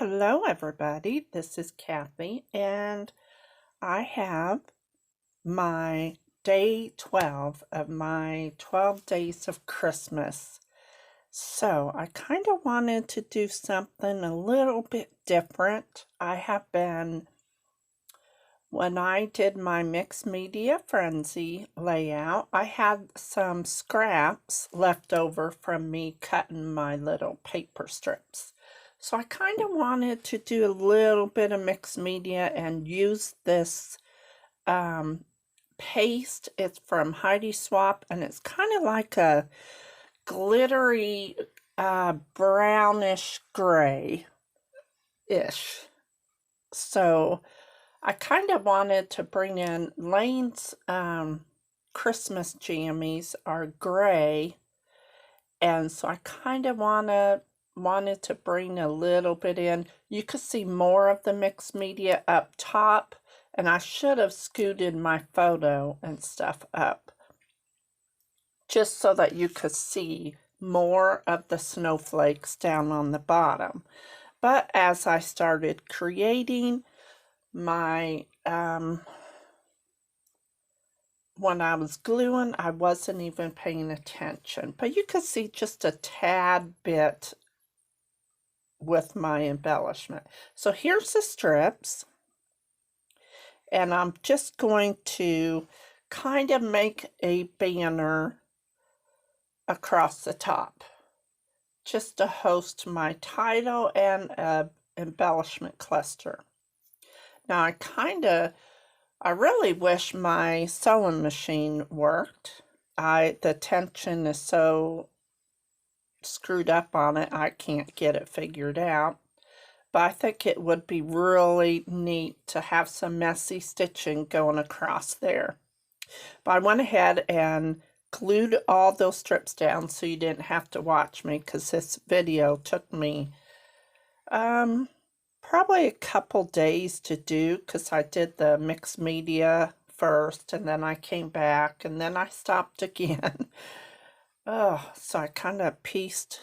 Hello, everybody. This is Kathy, and I have my day 12 of my 12 days of Christmas. So I kind of wanted to do something a little bit different. When I did my mixed media frenzy layout, I had some scraps left over from me cutting my little paper strips. So I kind of wanted to do a little bit of mixed media and use this paste. It's from Heidi Swapp, and it's kind of like a glittery brownish gray-ish. So I kind of wanted to bring in Lane's Christmas jammies are gray, and so I kind of wanted to bring a little bit in. You could see more of the mixed media up top, and I should have scooted my photo and stuff up just so that you could see more of the snowflakes down on the bottom. But as I started creating my when I was gluing, I wasn't even paying attention, but you could see just a tad bit with my embellishment. So here's the strips, and I'm just going to kind of make a banner across the top just to host my title and a embellishment cluster. Now I really wish my sewing machine worked. The tension is so screwed up on it, I can't get it figured out. But I think it would be really neat to have some messy stitching going across there. But I went ahead and glued all those strips down so you didn't have to watch me, because this video took me probably a couple days to do, because I did the mixed media first, and then I came back, and then I stopped again. Oh, so I kind of pieced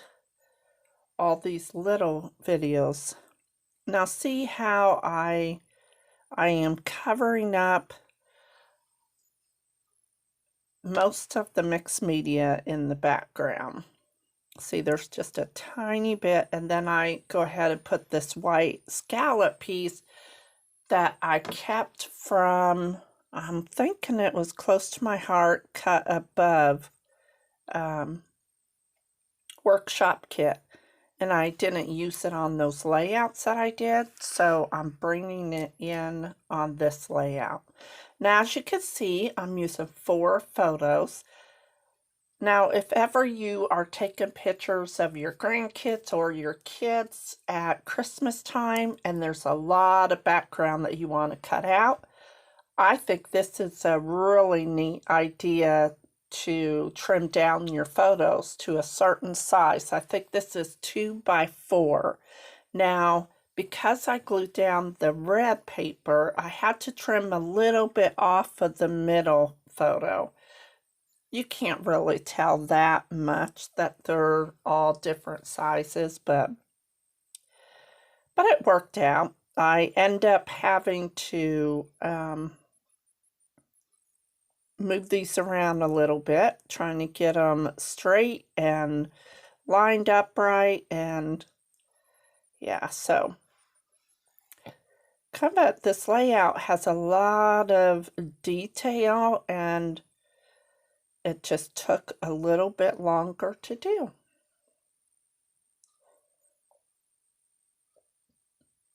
all these little videos. Now see how I am covering up most of the mixed media in the background. See, there's just a tiny bit, and then I go ahead and put this white scallop piece that I kept from, I'm thinking it was close to my heart, cut above workshop kit, and I didn't use it on those layouts that I did, so I'm bringing it in on this layout. Now, as you can see, I'm using 4 photos. Now, if ever you are taking pictures of your grandkids or your kids at Christmas time and there's a lot of background that you want to cut out, I think this is a really neat idea to trim down your photos to a certain size. I think this is 2 by 4. Now, because I glued down the red paper, I had to trim a little bit off of the middle photo. You can't really tell that much that they're all different sizes, but it worked out. I end up having to move these around a little bit, trying to get them straight and lined up right, and yeah, so kind of this layout has a lot of detail, and it just took a little bit longer to do.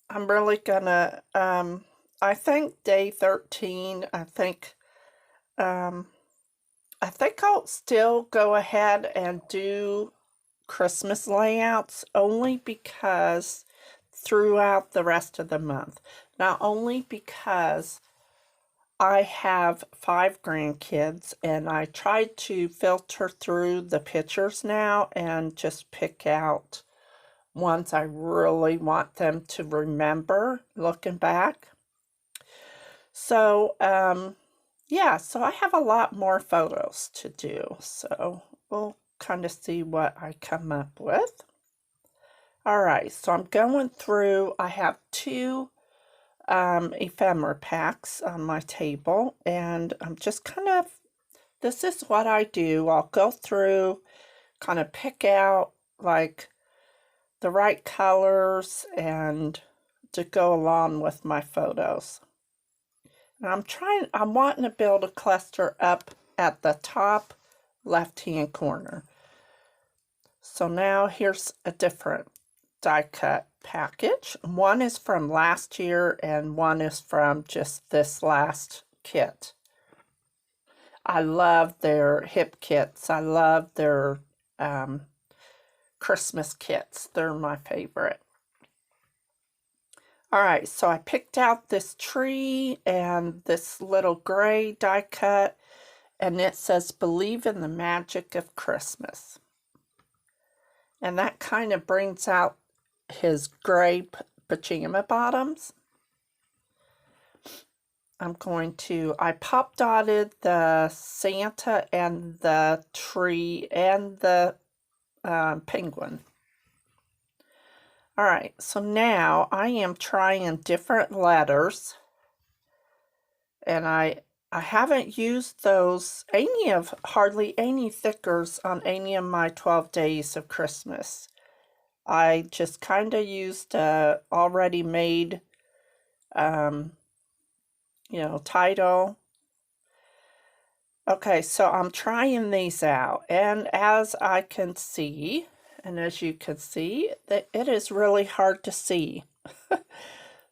I'm really gonna, I think day 13, I think I'll still go ahead and do Christmas layouts, only because throughout the rest of the month. Not only because I have 5 grandkids, and I tried to filter through the pictures now and just pick out ones I really want them to remember looking back. So, yeah, so I have a lot more photos to do, so we'll kind of see what I come up with. All right, so I'm going through, I have two ephemera packs on my table, and I'm just kind of, this is what I do. I'll go through, kind of pick out like the right colors and to go along with my photos. And I'm wanting to build a cluster up at the top left-hand corner. So now here's a different die cut package. One is from last year and one is from just this last kit. I love their hip kits. I love their Christmas kits. They're my favorite. All right, so I picked out this tree and this little gray die cut, and it says, "Believe in the magic of Christmas." And that kind of brings out his gray pajama bottoms. I pop dotted the Santa and the tree and the penguin. All right, so now I am trying different letters, and I haven't used hardly any thickers on any of my 12 days of Christmas. I just kind of used already made, title. Okay, so I'm trying these out, and as I can see, and as you can see, that it is really hard to see.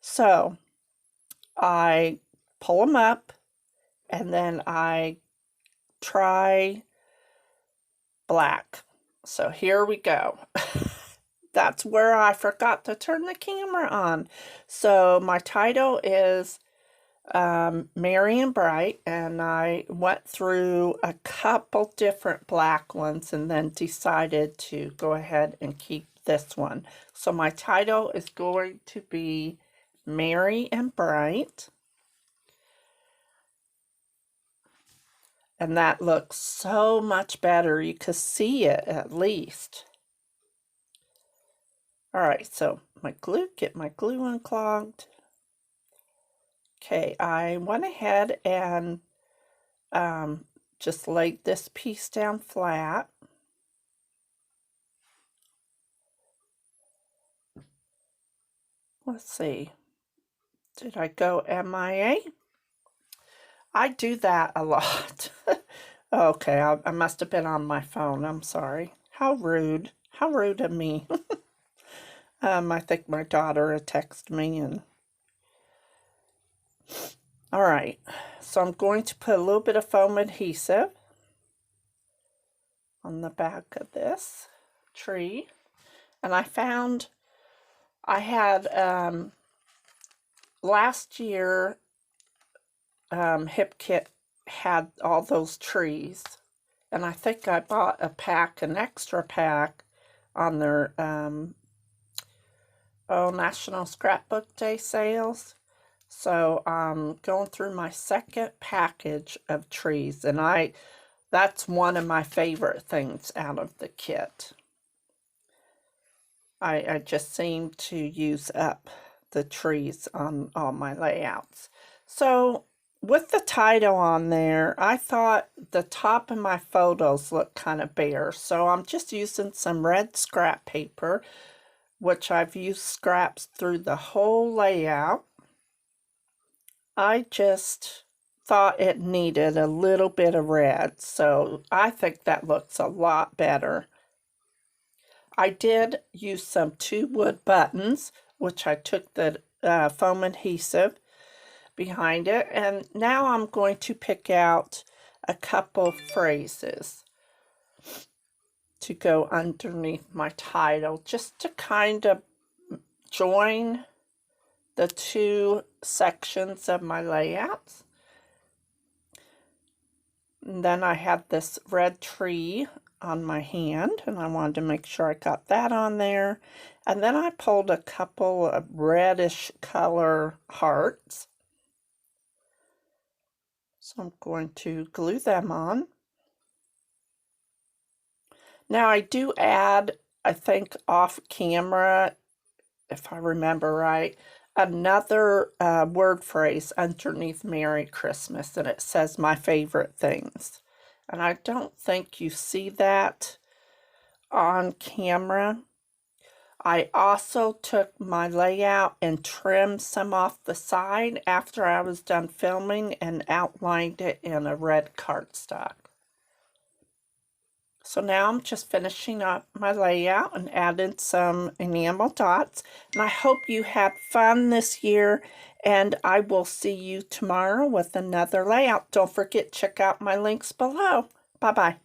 So I pull them up, and then I try black. So here we go. That's where I forgot to turn the camera on. So my title is Merry and Bright, and I went through a couple different black ones and then decided to go ahead and keep this one. So my title is going to be Merry and Bright. And that looks so much better. You can see it at least. All right, so get my glue unclogged. Okay, I went ahead and just laid this piece down flat. Let's see. Did I go MIA? I do that a lot. Okay, I must have been on my phone. I'm sorry. How rude. How rude of me. I think my daughter had texted me and... All right, so I'm going to put a little bit of foam adhesive on the back of this tree. And I found I had last year Hip Kit had all those trees, and I think I bought an extra pack on their National Scrapbook Day sales. So I'm going through my second package of trees, and that's one of my favorite things out of the kit. I just seem to use up the trees on all my layouts. So with the title on there, I thought the top of my photos looked kind of bare. So I'm just using some red scrap paper, which I've used scraps through the whole layout. I just thought it needed a little bit of red, so I think that looks a lot better. I did use some 2 wood buttons, which I took the foam adhesive behind it, and now I'm going to pick out a couple phrases to go underneath my title, just to kind of join the 2 sections of my layouts. And then I had this red tree on my hand, and I wanted to make sure I got that on there. And then I pulled a couple of reddish color hearts. So I'm going to glue them on. Now I do add I think off camera, if I remember right, another word phrase underneath Merry Christmas, and it says my favorite things. And I don't think you see that on camera. I also took my layout and trimmed some off the side after I was done filming and outlined it in a red cardstock. So now I'm just finishing up my layout and adding some enamel dots. And I hope you had fun this year, and I will see you tomorrow with another layout. Don't forget, check out my links below. Bye-bye.